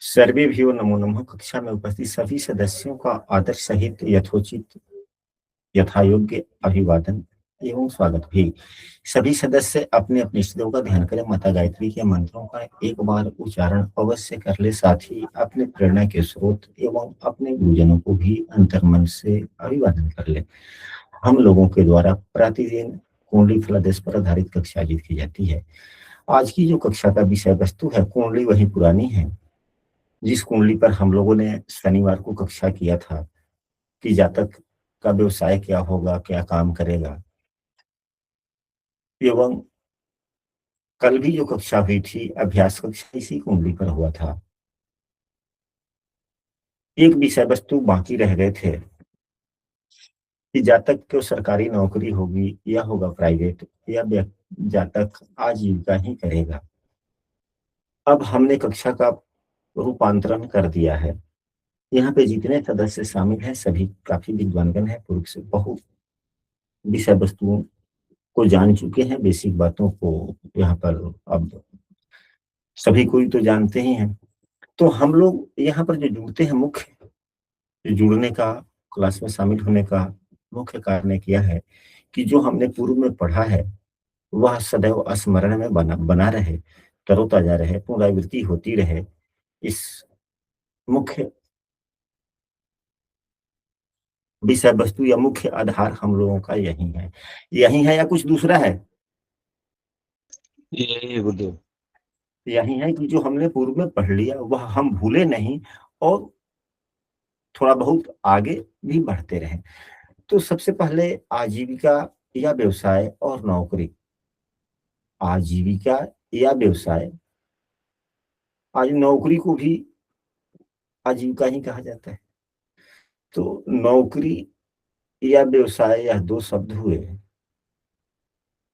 सर्वेभ्यो नमो नमः। कक्षा में उपस्थित सभी सदस्यों का आदर सहित यथोचित यथायोग्य अभिवादन एवं स्वागत भी। सभी सदस्य अपने अपने इष्टदेव का ध्यान करें। माता गायत्री के मंत्रों का एक बार उच्चारण अवश्य कर ले। साथ ही अपने प्रेरणा के स्रोत एवं अपने गुरुजनों को भी अंतर्मन से अभिवादन कर ले। हम लोगों के द्वारा प्रतिदिन कुंडली फलादेश पर आधारित कक्षा आयोजित की जाती है। आज की जो कक्षा का विषय वस्तु है, कुंडली वही पुरानी है जिस कुंडली पर हम लोगों ने शनिवार को कक्षा किया था कि जातक का व्यवसाय क्या होगा, क्या काम करेगा। एवं कल भी जो कक्षा हुई थी, अभ्यास कक्षा, इसी कुंडली पर हुआ था। एक विषय वस्तु बाकी रह गए थे कि जातक को सरकारी नौकरी होगी या होगा प्राइवेट, या जातक आजीविका ही करेगा। अब हमने कक्षा का रूपांतरण कर दिया है। यहाँ पे जितने सदस्य शामिल हैं सभी काफी विद्वानगण हैं, पूर्व से बहु विषय वस्तुओं को जान चुके हैं। बेसिक बातों को यहाँ पर अब सभी कोई तो जानते ही हैं। तो हम लोग यहाँ पर जो जुड़ते हैं, मुख्य जुड़ने का, क्लास में शामिल होने का मुख्य कारण किया है कि जो हमने पूर्व में पढ़ा है वह सदैव स्मरण में बना रहे, तरोताजा रहे, पुनरावृत्ति होती रहे। इस मुख्य विषय वस्तु या मुख्य आधार हम लोगों का यही है या कुछ दूसरा है? यही गुरुदेव, यही है कि जो हमने पूर्व में पढ़ लिया वह हम भूले नहीं और थोड़ा बहुत आगे भी बढ़ते रहे। तो सबसे पहले आजीविका या व्यवसाय और नौकरी। आजीविका या व्यवसाय, आज नौकरी को भी आजीविका ही कहा जाता है। तो नौकरी या व्यवसाय, यह दो शब्द हुए।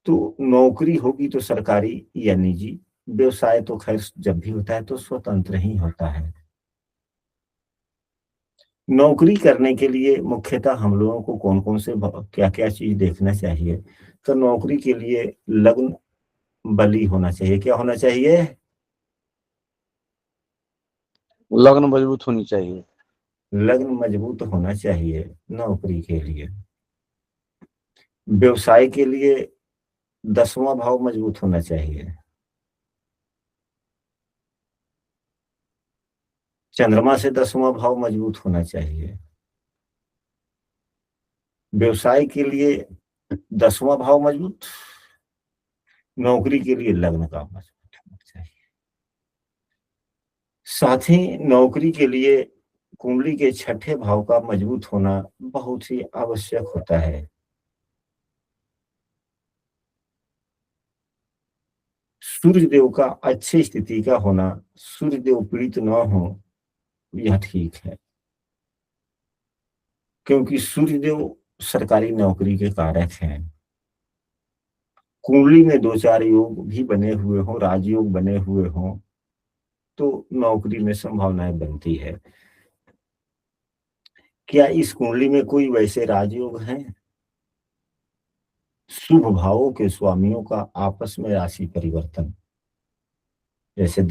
तो नौकरी होगी तो सरकारी या निजी, व्यवसाय तो खैर जब भी होता है तो स्वतंत्र ही होता है। नौकरी करने के लिए मुख्यतः हम लोगों को कौन कौन से क्या क्या चीज देखना चाहिए? तो नौकरी के लिए लग्न बली होना चाहिए। क्या होना चाहिए? लग्न मजबूत होनी चाहिए। लग्न मजबूत होना चाहिए नौकरी के लिए। व्यवसाय के लिए 10वां भाव मजबूत होना चाहिए। चंद्रमा से 10वां भाव मजबूत होना चाहिए। व्यवसाय के लिए 10वां भाव मजबूत, नौकरी के लिए लग्न का मजबूत होना चाहिए। साथ ही नौकरी के लिए कुंडली के 6ठे भाव का मजबूत होना बहुत ही आवश्यक होता है। सूर्य देव का अच्छी स्थिति का होना, सूर्य देव पीड़ित न हो, यह ठीक है, क्योंकि सूर्य देव सरकारी नौकरी के कारक हैं। कुंडली में 2-4 योग भी बने हुए हों, राजयोग बने हुए हों, तो नौकरी में संभावनाएं बनती है। क्या इस कुंडली में कोई वैसे राजयोग हैं? शुभ भावों के स्वामियों का आपस में राशि परिवर्तन, जैसे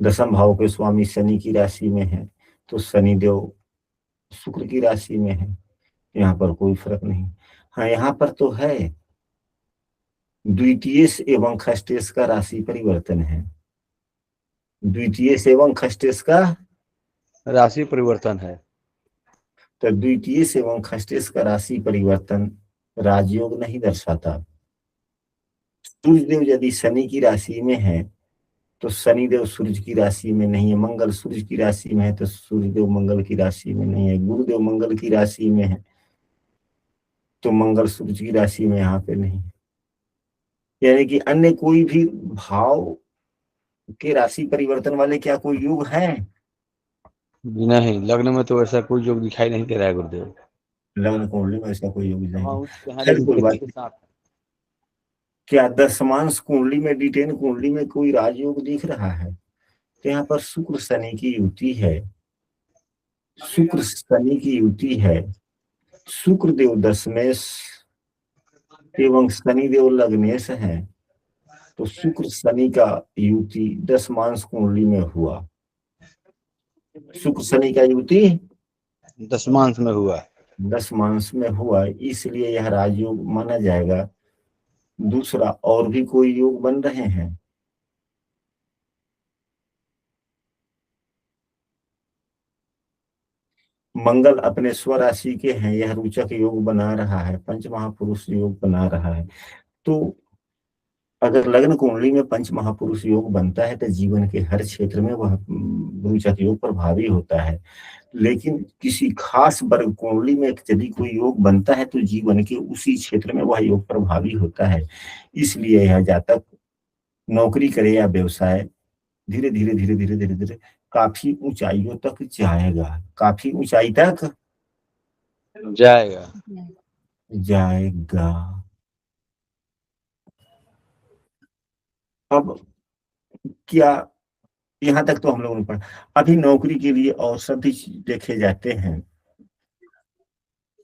दसम भाव के स्वामी शनि की राशि में है तो शनिदेव शुक्र की राशि में है, यहाँ पर कोई फर्क नहीं। हाँ, यहाँ पर तो है, द्वितीय एवं खष्टेश का राशि परिवर्तन है। द्वितीय एवं खष्टेश का राशि परिवर्तन है। तो द्वितीय एवं खष्टेश का राशि परिवर्तन राजयोग नहीं दर्शाता। सूर्यदेव यदि शनि की राशि में है तो शनिदेव सूर्य की राशि में नहीं है। मंगल सूर्य की राशि में है तो सूर्यदेव मंगल की राशि में नहीं है। गुरुदेव मंगल की राशि में है तो मंगल सूर्य की राशि में यहाँ पे नहीं। यानी कि अन्य कोई भी भाव के राशि परिवर्तन वाले क्या कोई योग हैं? नहीं, लग्न में तो ऐसा कोई योग दिखाई नहीं दे रहा है गुरुदेव। लग्न कुंडली में ऐसा कोई योग नहीं। तुम्हारी खैर कोई स्थिति बात के नहीं। साथ क्या दशमांश कुंडली में, D10 कुंडली में कोई राजयोग दिख रहा है? तो यहाँ पर शुक्र शनि की युति है। शुक्र शनि की युति है। शुक्र देव दशमेश एवं शनिदेव लग्नेश है, तो शुक्र शनि का युति दशमांश कुंडली में हुआ। शुक्र शनि का युति दशमांश में हुआ। 10 मांस में हुआ, इसलिए यह राजयोग माना जाएगा। दूसरा, और भी कोई योग बन रहे हैं? मंगल अपने स्वराशि के हैं, यह रोचक योग बना रहा है, पंच महापुरुष योग बना रहा है। तो अगर लग्न कुंडली में पंच महापुरुष योग बनता है तो जीवन के हर क्षेत्र में वह रोचक योग प्रभावी होता है। लेकिन किसी खास वर्ग कुंडली में यदि कोई योग बनता है तो जीवन के उसी क्षेत्र में वह योग प्रभावी होता है। इसलिए यह जातक नौकरी करे या व्यवसाय, धीरे धीरे धीरे धीरे धीरे धीरे काफी ऊंचाइयों तक जाएगा, काफी ऊंचाई तक जाएगा। जाएगा। अब क्या, यहाँ तक तो हम लोगों ने पढ़ा। अभी नौकरी के लिए औसत भी देखे जाते हैं।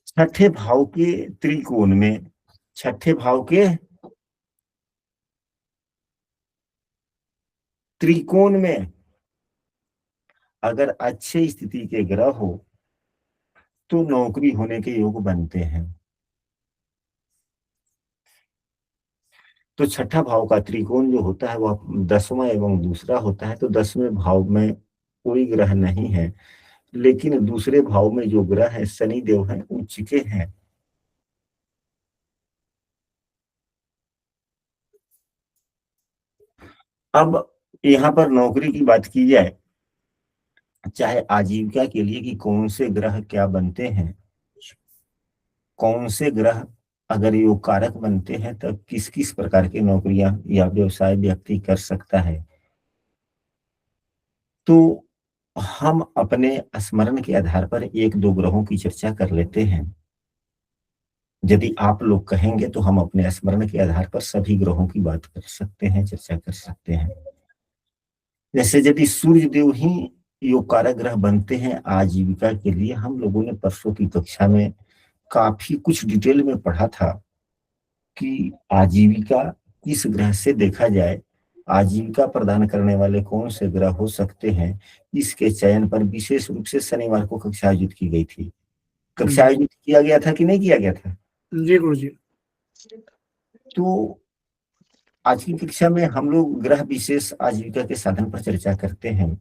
छठे भाव के त्रिकोण में, छठे भाव के त्रिकोण में अगर अच्छे स्थिति के ग्रह हो तो नौकरी होने के योग बनते हैं। तो छठा भाव का त्रिकोण जो होता है वह 10वां एवं दूसरा होता है। तो 10वें भाव में कोई ग्रह नहीं है, लेकिन दूसरे भाव में जो ग्रह है शनि देव है, उच्च के हैं। अब यहाँ पर नौकरी की बात की जाए, चाहे आजीविका के लिए, कि कौन से ग्रह क्या बनते हैं, कौन से ग्रह अगर योग कारक बनते हैं तब किस किस प्रकार की नौकरियां या व्यवसाय व्यक्ति कर सकता है। तो हम अपने स्मरण के आधार पर एक दो ग्रहों की चर्चा कर लेते हैं। यदि आप लोग कहेंगे तो हम अपने स्मरण के आधार पर सभी ग्रहों की बात कर सकते हैं, चर्चा कर सकते हैं। जैसे यदि सूर्य देव ही योग कारक ग्रह बनते हैं आजीविका के लिए, हम लोगों ने परसों की कक्षा में काफी कुछ डिटेल में पढ़ा था कि आजीविका किस ग्रह से देखा जाए, आजीविका प्रदान करने वाले कौन से ग्रह हो सकते हैं। इसके चयन पर विशेष रूप से शनिवार को कक्षा आयोजित की गई थी। कक्षा आयोजित किया गया था कि नहीं किया गया था? जी गुरु जी। तो आज की कक्षा में हम लोग ग्रह विशेष आजीविका के साधन पर चर्चा करते हैं।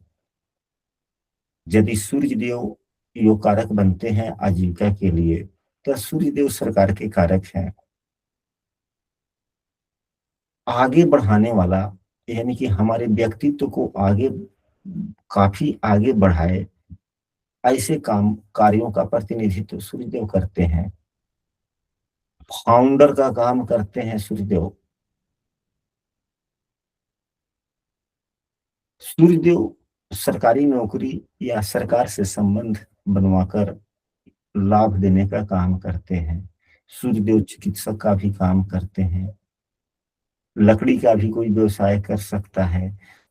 यदि सूर्य देव योग कारक बनते हैं आजीविका के लिए तो सूर्य देव सरकार के कारक हैं, आगे बढ़ाने वाला, यानी कि हमारे व्यक्तित्व को आगे, काफी आगे बढ़ाए, ऐसे काम कार्यों का प्रतिनिधित्व सूर्यदेव करते हैं। फाउंडर का काम करते हैं सूर्यदेव। सूर्यदेव सरकारी नौकरी या सरकार से संबंध बनवाकर लाभ देने का काम करते हैं। सूर्यदेव चिकित्सक का भी काम करते हैं। लकड़ी का भी कोई व्यवसाय कर सकता है।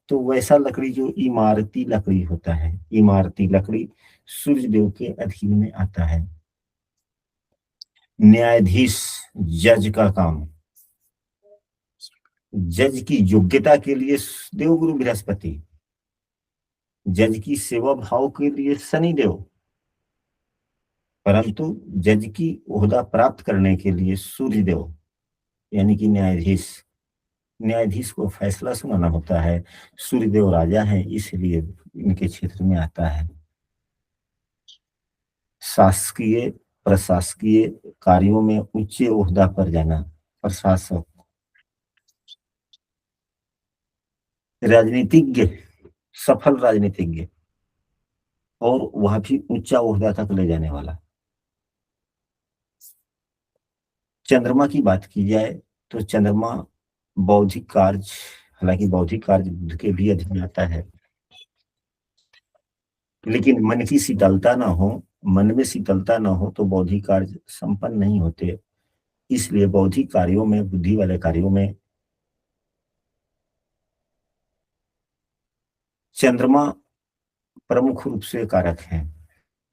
तो वैसा लकड़ी जो इमारती लकड़ी होता है, इमारती लकड़ी सूर्यदेव के अधीन में आता है। न्यायाधीश, जज का काम, जज की योग्यता के लिए देवगुरु बृहस्पति, जज की सेवा भाव के लिए शनि देव, परंतु जज की ओहदा प्राप्त करने के लिए सूर्य देव, यानी कि न्यायाधीश, न्यायाधीश को फैसला सुनाना होता है। सूर्यदेव राजा है, इसलिए इनके क्षेत्र में आता है। शासकीय प्रशासकीय कार्यों में उच्च ओहदा पर जाना, प्रशासक। राजनीतिज्ञ, सफल राजनीतिज्ञ, और वह भी ऊंचा ओहदा तक ले जाने वाला। चंद्रमा की बात की जाए तो चंद्रमा बौद्धिक कार्य, हालांकि बौद्धिक कार्य बुध के भी अधीन आता है, लेकिन मन की शीतलता ना हो, मन में शीतलता ना हो तो बौद्धिक कार्य संपन्न नहीं होते। इसलिए बौद्धिक कार्यों में, बुद्धि वाले कार्यों में चंद्रमा प्रमुख रूप से कारक है।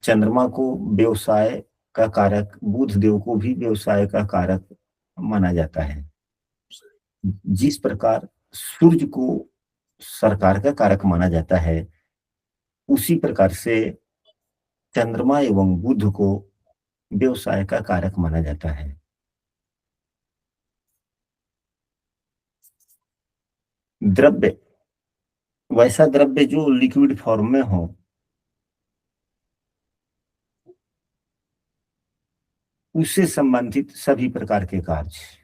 चंद्रमा को व्यवसाय का कारक, बुध देव को भी व्यवसाय का कारक माना जाता है। जिस प्रकार सूर्य को सरकार का कारक माना जाता है, उसी प्रकार से चंद्रमा एवं बुध को व्यवसाय का कारक माना जाता है। द्रव्य, वैसा द्रव्य जो लिक्विड फॉर्म में हो, उससे संबंधित सभी प्रकार के कार्य।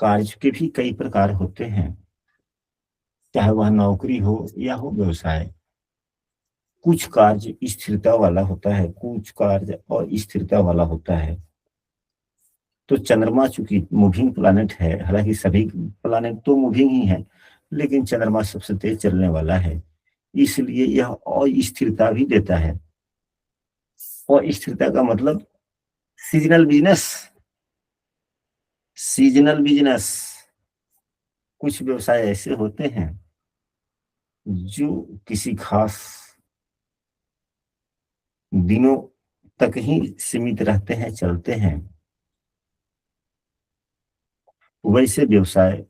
कार्य के भी कई प्रकार होते हैं, चाहे वह नौकरी हो या हो व्यवसाय। कुछ कार्य स्थिरता वाला होता है, कुछ कार्य अस्थिरता वाला होता है। तो चंद्रमा चूंकि मूविंग प्लानेट है, हालांकि सभी प्लानेट तो मूविंग ही है, लेकिन चंद्रमा सबसे तेज चलने वाला है, इसलिए यह अस्थिरता भी देता है। अस्थिरता का मतलब सीजनल बिजनेस। सीजनल बिजनेस, कुछ व्यवसाय ऐसे होते हैं जो किसी खास दिनों तक ही सीमित रहते हैं, चलते हैं। वैसे व्यवसाय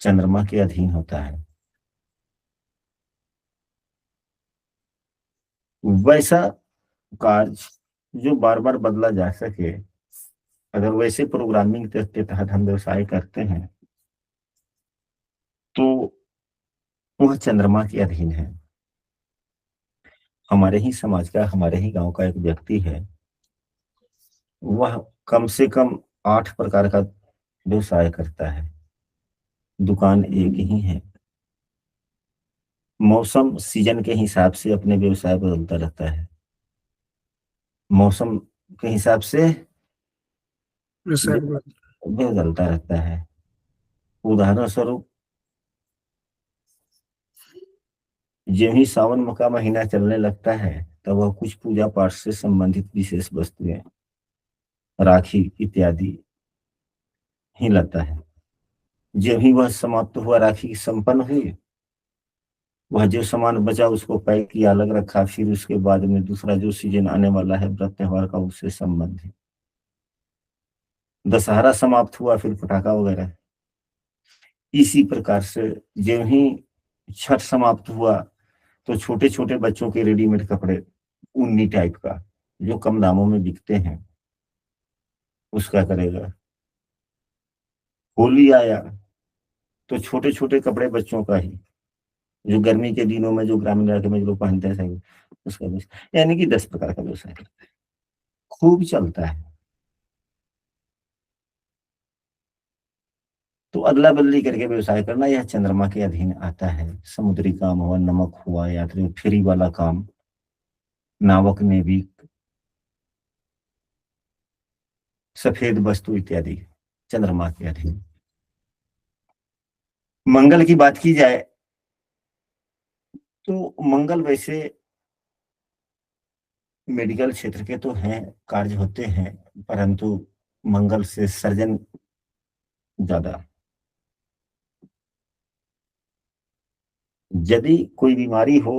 चंद्रमा के अधीन होता है। वैसा कार्य जो बार बार बदला जा सके, अगर वैसे प्रोग्रामिंग के तहत हम व्यवसाय करते हैं तो वह चंद्रमा के अधीन है। हमारे ही समाज का, हमारे ही गांव का एक व्यक्ति है, वह कम से कम 8 प्रकार का व्यवसाय करता है। दुकान एक ही है, मौसम सीजन के हिसाब से अपने व्यवसाय बदलता रहता है। मौसम के हिसाब से बदलता रहता है। उदाहरण स्वरूप, जो ही सावन का महीना चलने लगता है तब वह कुछ पूजा पाठ से संबंधित विशेष वस्तुएं, राखी इत्यादि ही लाता है। जब ही वह समाप्त हुआ, राखी संपन्न हुई, वह जो सामान बचा उसको पैक किया, अलग रखा, फिर उसके बाद में दूसरा जो सीजन आने वाला है व्रत त्योहार का, उससे संबंधित। दशहरा समाप्त हुआ, फिर पटाखा वगैरह। इसी प्रकार से जब ही छठ समाप्त हुआ तो छोटे छोटे बच्चों के रेडीमेड कपड़े, ऊनी टाइप का, जो कम दामों में बिकते हैं, उसका करेगा। होली आया तो छोटे छोटे कपड़े बच्चों का ही, जो गर्मी के दिनों में जो ग्रामीण इलाके में जो लोग पहनते हैं, उसका व्यवसाय। यानी कि 10 प्रकार का व्यवसाय खूब चलता है। तो अदला बदली करके व्यवसाय करना यह चंद्रमा के अधीन आता है। समुद्री काम हुआ, नमक हुआ, यात्री फेरी वाला काम, नावक नेविक, सफेद वस्तु इत्यादि चंद्रमा के अधीन। मंगल की बात की जाए तो मंगल वैसे मेडिकल क्षेत्र के तो हैं, कार्य होते हैं, परंतु मंगल से सर्जन ज्यादा। यदि कोई बीमारी हो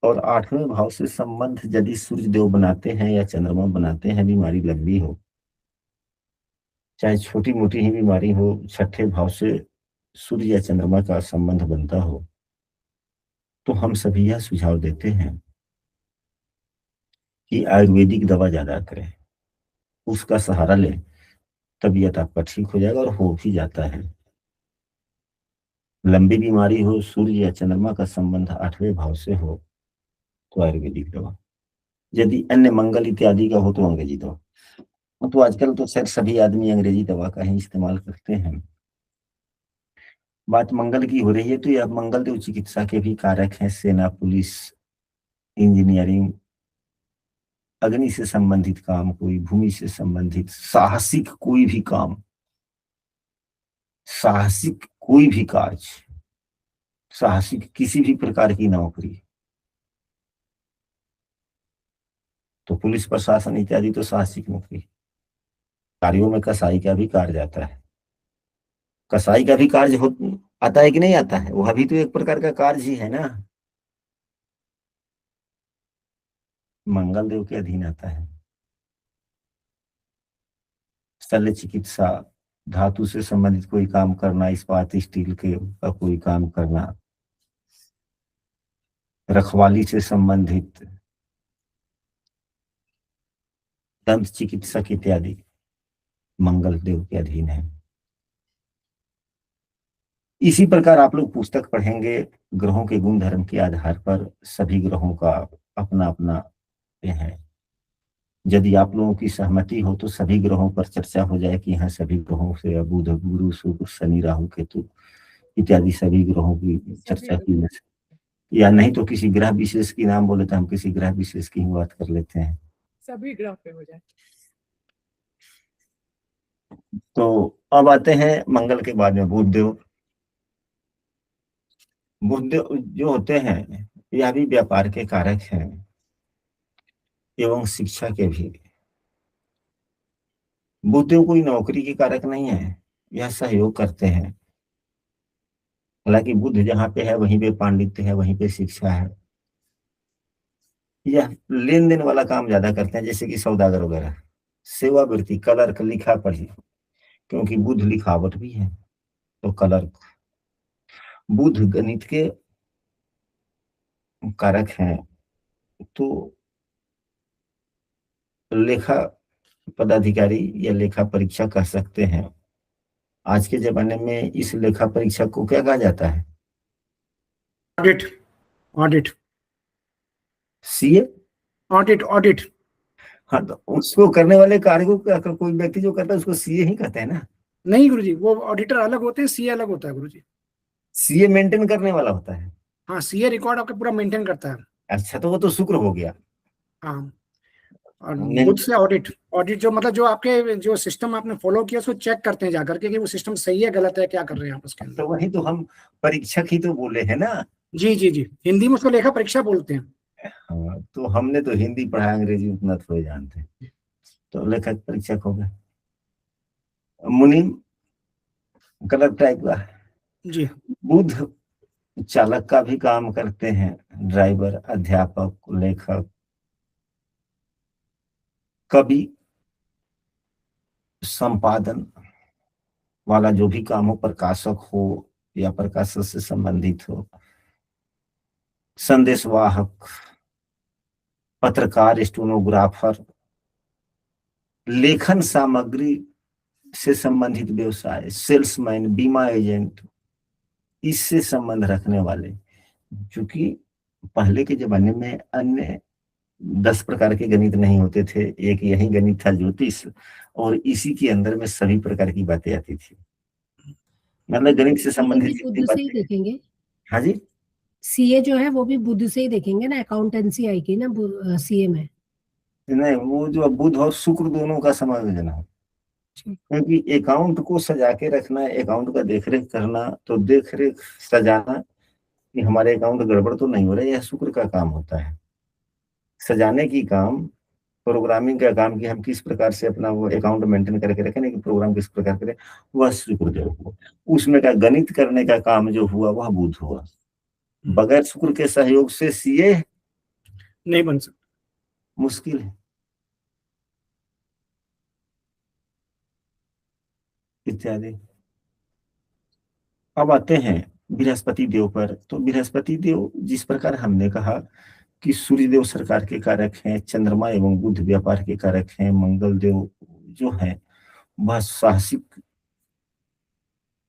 और 8वें भाव से संबंध यदि सूर्य देव बनाते हैं या चंद्रमा बनाते हैं, बीमारी लंबी हो, चाहे छोटी मोटी ही बीमारी हो, 6ठे भाव से सूर्य या चंद्रमा का संबंध बनता हो, तो हम सभी यह सुझाव देते हैं कि आयुर्वेदिक दवा ज्यादा करें, उसका सहारा लें, तबीयत आपका ठीक हो जाएगा, और हो भी जाता है। लंबी बीमारी हो, सूर्य या चंद्रमा का संबंध 8वें भाव से हो, तो आयुर्वेदिक दवा। यदि अन्य मंगल इत्यादि का हो तो अंग्रेजी दवा। तो आजकल तो शायद सभी आदमी अंग्रेजी दवा का ही इस्तेमाल करते हैं। बात मंगल की हो रही है तो यह मंगल देव चिकित्सा के भी कारक हैं। सेना, पुलिस, इंजीनियरिंग, अग्नि से संबंधित काम, कोई भूमि से संबंधित साहसिक कोई भी काम, साहसिक कोई भी कार्य, साहसिक किसी भी प्रकार की नौकरी, तो पुलिस प्रशासन इत्यादि तो साहसिक नौकरी। कार्यों में कसाई का भी कार्य आता है। कसाई का भी कार्य हो आता है कि नहीं आता है? वह भी तो एक प्रकार का कार्य ही है ना, मंगल देव के अधीन आता है। शल्य चिकित्सा, धातु से संबंधित कोई काम करना, इस्पात स्टील के का कोई काम करना, रखवाली से संबंधित, दंत चिकित्सक इत्यादि मंगल देव के अधीन है। इसी प्रकार आप लोग पुस्तक पढ़ेंगे, ग्रहों के गुण धर्म के आधार पर सभी ग्रहों का अपना अपना ये है। यदि आप लोगों की सहमति हो तो सभी ग्रहों पर चर्चा हो जाए कि यहाँ सभी ग्रहों से बुध, गुरु, शुक्र, शनि, राहु, केतु इत्यादि सभी ग्रहों की चर्चा की जाए, या नहीं तो किसी ग्रह विशेष की नाम बोले तो हम किसी ग्रह विशेष की ही बात कर लेते हैं। सभी ग्रह पे हो जाए। तो अब आते हैं मंगल के बाद में बुध देव। बुध देव जो होते हैं यह भी व्यापार के कारक हैं एवं शिक्षा के भी। बुध देव कोई नौकरी के कारक नहीं है, यह सहयोग करते हैं। हालांकि बुध जहाँ पे है वहीं पे पांडित्य है, वहीं पे शिक्षा है। यह लेन देन वाला काम ज्यादा करते हैं, जैसे कि सौदागर वगैरह, सेवा वृत्ति, क्लर्क, लिखा पढ़ी, क्योंकि बुध लिखावट भी है तो क्लर्क। बुध गणित के कारक हैं तो लेखा पदाधिकारी या लेखा परीक्षा कह सकते हैं। आज के जमाने में इस लेखा परीक्षा को क्या कहा जाता है? Audit. Audit. CA. Audit. Audit. हाँ, तो उसको करने वाले कार्य को अगर कोई व्यक्ति जो करता है उसको सीए ही कहते हैं ना। नहीं गुरुजी, वो ऑडिटर अलग होते हैं, सीए अलग होता है गुरुजी। सीए मेंटेन करने वाला होता है। हाँ, सीए रिकॉर्ड आपका पूरा मेंटेन करता है। अच्छा, तो वो तो शुक्र हो गया। हाँ, और बुध से ऑडिट। ऑडिट जो मतलब जो आपके जो सिस्टम आपने फॉलो किया उसको चेक करते हैं जाकर के कि वो सिस्टम सही है गलत है, क्या कर रहे हैं आप उसके अंदर। तो वही तो हम परीक्षक ही तो बोले हैं ना। जी जी जी, हिंदी में उसको लेखा परीक्षा बोलते हैं। हाँ, तो हमने तो हिंदी पढ़ा, अंग्रेजी उतना थोड़े जानते हैं। तो लेखक परीक्षक हो गए। मुनीम गलत टाइप का। जी। बुध चालक का भी काम करते हैं, ड्राइवर, अध्यापक, लेखक, कवि, संपादन वाला जो भी काम हो, प्रकाशक हो या प्रकाशक से संबंधित हो, संदेशवाहक, पत्रकार, स्टेनोग्राफर, लेखन सामग्री से संबंधित व्यवसाय, सेल्समैन, बीमा एजेंट, इससे संबंध रखने वाले। क्योंकि पहले के जमाने में अन्य 10 प्रकार के गणित नहीं होते थे, एक यही गणित था ज्योतिष, और इसी के अंदर में सभी प्रकार की बातें आती थी। मतलब गणित से संबंधित जितनी बुद्ध से ही बातें। देखेंगे। हाँ जी, सीए जो है वो भी बुद्ध से ही देखेंगे ना, अकाउंटेंसी आएगी ना सीए में। नहीं, वो जो बुध और शुक्र दोनों का समायोजन है। क्योंकि अकाउंट को सजा के रखना, अकाउंट का देखरेख करना, तो देखरेख सजाना कि हमारे अकाउंट गड़बड़ तो नहीं हो रहा है, यह शुक्र का काम होता है। सजाने की काम, प्रोग्रामिंग का काम कि हम किस प्रकार से अपना वो अकाउंट मेंटेन करके रखें, कि प्रोग्राम किस प्रकार करें, वह शुक्र देव हुआ। उसमें का गणित करने का काम जो हुआ वह बुध हुआ। बगैर शुक्र के सहयोग से सीए नहीं बन सकता। मुश्किल है इत्यादि। अब आते हैं बृहस्पति देव पर। तो बृहस्पति देव जिस प्रकार हमने कहा कि सूर्य देव सरकार के कारक हैं, चंद्रमा एवं बुध व्यापार के कारक हैं, मंगल देव जो है वह साहसिक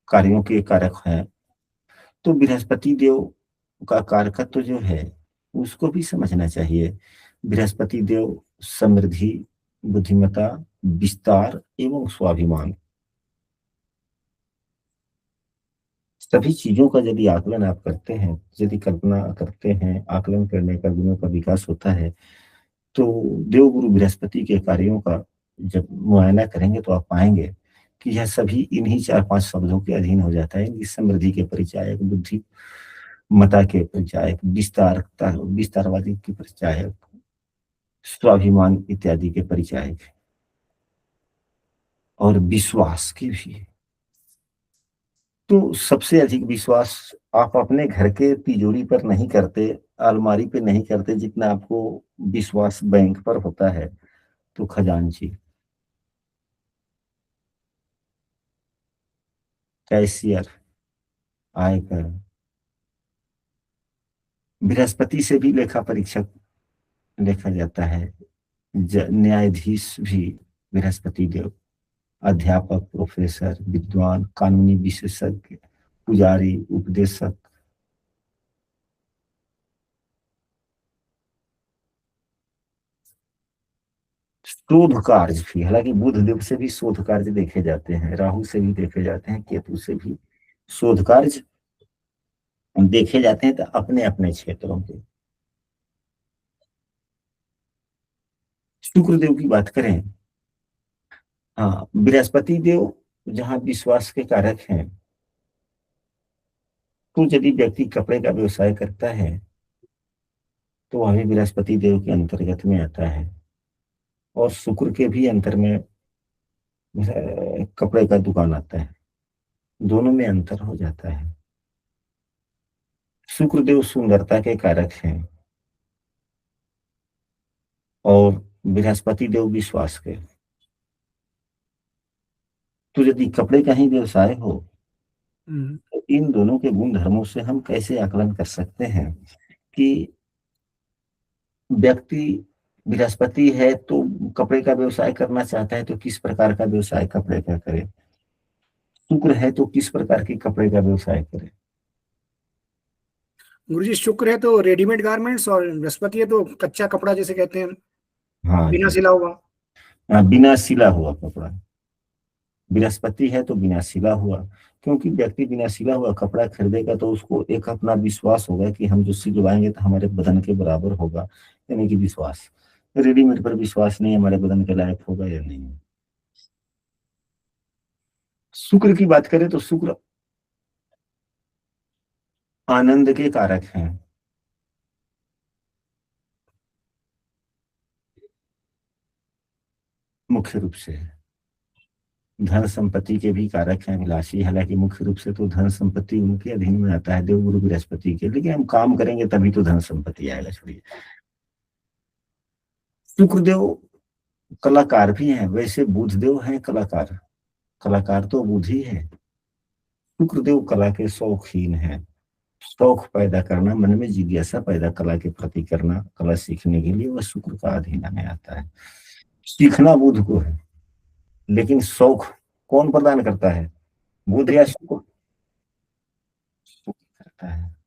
कार्यों के कारक हैं। तो बृहस्पति देव का कारकत्व जो है उसको भी समझना चाहिए। बृहस्पति देव समृद्धि, बुद्धिमता, विस्तार एवं स्वाभिमान, सभी चीजों का यदि आकलन आप करते हैं, यदि कल्पना करते हैं, आकलन करने का, गुणों का विकास होता है, तो देवगुरु बृहस्पति के कार्यों का जब मुआयना करेंगे तो आप पाएंगे कि यह सभी इन्हीं 4-5 शब्दों के अधीन हो जाता है। इनकी समृद्धि के परिचायक, बुद्धि मता के परिचायक, विस्तारता विस्तारवादी के परिचायक, स्वाभिमान इत्यादि के परिचायक, और विश्वास की भी। तो सबसे अधिक विश्वास आप अपने घर के तिजोरी पर नहीं करते, अलमारी पे नहीं करते, जितना आपको विश्वास बैंक पर होता है। तो खजांची, कैशियर, आयकर, बृहस्पति से भी लेखा परीक्षक देखा जाता है, न्यायाधीश भी बृहस्पति देव, अध्यापक, प्रोफेसर, विद्वान, कानूनी विशेषज्ञ, पुजारी, उपदेशक, शोध कार्य भी, हालांकि बुध देव से भी शोध कार्य देखे जाते हैं, राहु से भी देखे जाते हैं, केतु से भी शोध कार्य देखे जाते हैं, तो अपने अपने क्षेत्रों के। शुक्रदेव की बात करें, हाँ, बृहस्पति देव जहां विश्वास के कारक हैं, तो यदि व्यक्ति कपड़े का व्यवसाय करता है तो वह भी बृहस्पति देव के अंतर्गत में आता है, और शुक्र के भी अंतर में कपड़े का दुकान आता है, दोनों में अंतर हो जाता है। शुक्रदेव सुंदरता के कारक हैं और बृहस्पति देव विश्वास के। तो यदि कपड़े का ही व्यवसाय हो तो इन दोनों के गुण धर्मों से हम कैसे आकलन कर सकते हैं कि व्यक्ति बृहस्पति है तो कपड़े का व्यवसाय करना चाहता है, तो किस प्रकार का व्यवसाय कपड़े का करे, शुक्र है तो किस प्रकार के कपड़े का व्यवसाय करे। गुरुजी शुक्र है तो रेडीमेड गारमेंट्स और बृहस्पति है तो कच्चा कपड़ा जिसे कहते हैं, हाँ, बिना सिला हुआ। बिना सिला हुआ कपड़ा। बृहस्पति है तो बिना सिला हुआ, क्योंकि व्यक्ति बिना सिला हुआ कपड़ा खरीदेगा तो उसको एक अपना विश्वास होगा कि हम जो सिलवाएंगे तो हमारे बदन के बराबर होगा, यानी कि विश्वास। रेडीमेड पर विश्वास नहीं, हमारे बदन के लायक होगा या नहीं। शुक्र की बात करें तो शुक्र आनंद के कारक हैं, मुख्य रूप से धन संपत्ति के भी कारक हैं, विलासी। हालांकि मुख्य रूप से तो धन संपत्ति उनके अधीन में आता है, देवगुरु बृहस्पति के, लेकिन हम काम करेंगे तभी तो धन संपत्ति आएगा। छोड़िए, शुक्रदेव कलाकार भी हैं, वैसे बुधदेव हैं कलाकार, कलाकार तो बुध ही है। शुक्रदेव कला के शौकीन हैं, शौक पैदा करना, मन में जिज्ञासा पैदा कला के प्रति करना, कला सीखने के लिए वह शुक्र का अधीन में आता है। सीखना बुध को है, लेकिन शौक कौन प्रदान करता है, बुध या शुक्र करता है।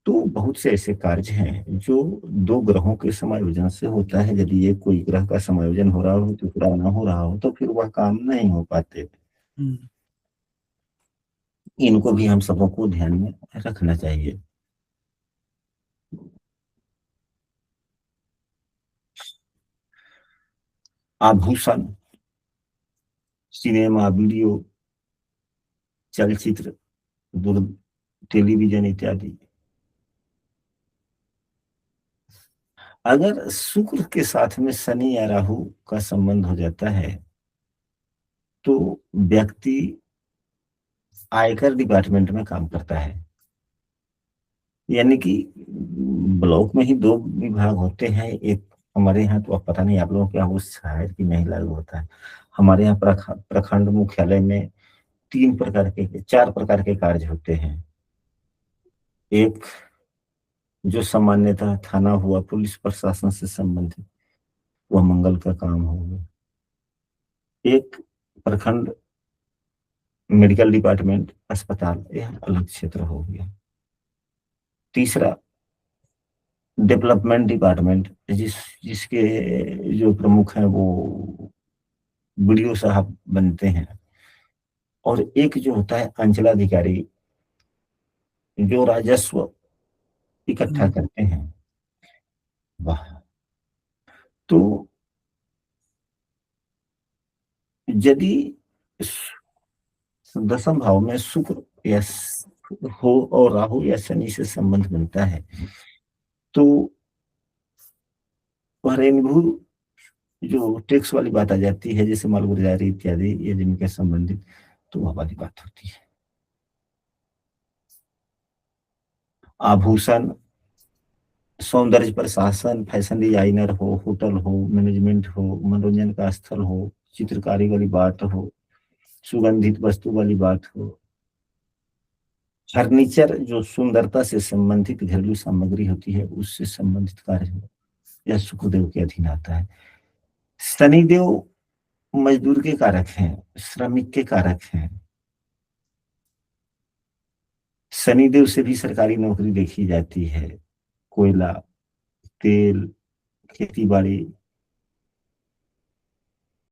तो बहुत से ऐसे कार्य हैं जो दो ग्रहों के समायोजन से होता है। यदि ये कोई ग्रह का समायोजन हो रहा हो तो पूरा ना हो रहा हो तो फिर वह काम नहीं हो पाते। इनको भी हम सबों को ध्यान में रखना चाहिए। आभूषण, सिनेमा, वीडियो, चलचित्र, टेलीविजन इत्यादि, अगर शुक्र के साथ में शनि या राहु का संबंध हो जाता है तो व्यक्ति आयकर डिपार्टमेंट में काम करता है। यानी कि ब्लॉक में ही दो विभाग होते हैं, एक हमारे यहाँ तो अब पता नहीं आप लोगों के यहाँ वो शायद कि नहीं लागू होता है। हमारे यहाँ प्रखंड मुख्यालय में चार प्रकार के कार्य होते हैं। एक जो सामान्यतः थाना हुआ, पुलिस प्रशासन से संबंधित, वह मंगल का काम होगा। एक प्रखंड मेडिकल डिपार्टमेंट, अस्पताल, यह अलग क्षेत्र हो गया। तीसरा डेवलपमेंट डिपार्टमेंट, जिसके जो प्रमुख हैं वो बीडीओ साहब बनते हैं। और एक जो होता है अंचलाधिकारी, जो राजस्व इकट्ठा करते हैं। वाह, तो यदि दसम भाव में शुक्र या हो और राहु या शनि से संबंध बनता है तो वह रेनभू जो टैक्स वाली बात आ जाती है, जैसे मालगुजारी इत्यादि, ये जिनके संबंधित, तो वह वाली बात होती है। आभूषण, सौंदर्य प्रशासन, फैशन डिजाइनर हो, होटल हो, मैनेजमेंट हो, मनोरंजन का स्थल हो, चित्रकारी वाली बात हो, सुगंधित वस्तु वाली बात हो, फर्नीचर जो सुंदरता से संबंधित घरेलू सामग्री होती है उससे संबंधित कार्य यह शुक्रदेव के अधीन आता है। शनिदेव मजदूर के कारक हैं, श्रमिक के कारक हैं। शनिदेव से भी सरकारी नौकरी देखी जाती है, कोयला, तेल, खेती बाड़ी,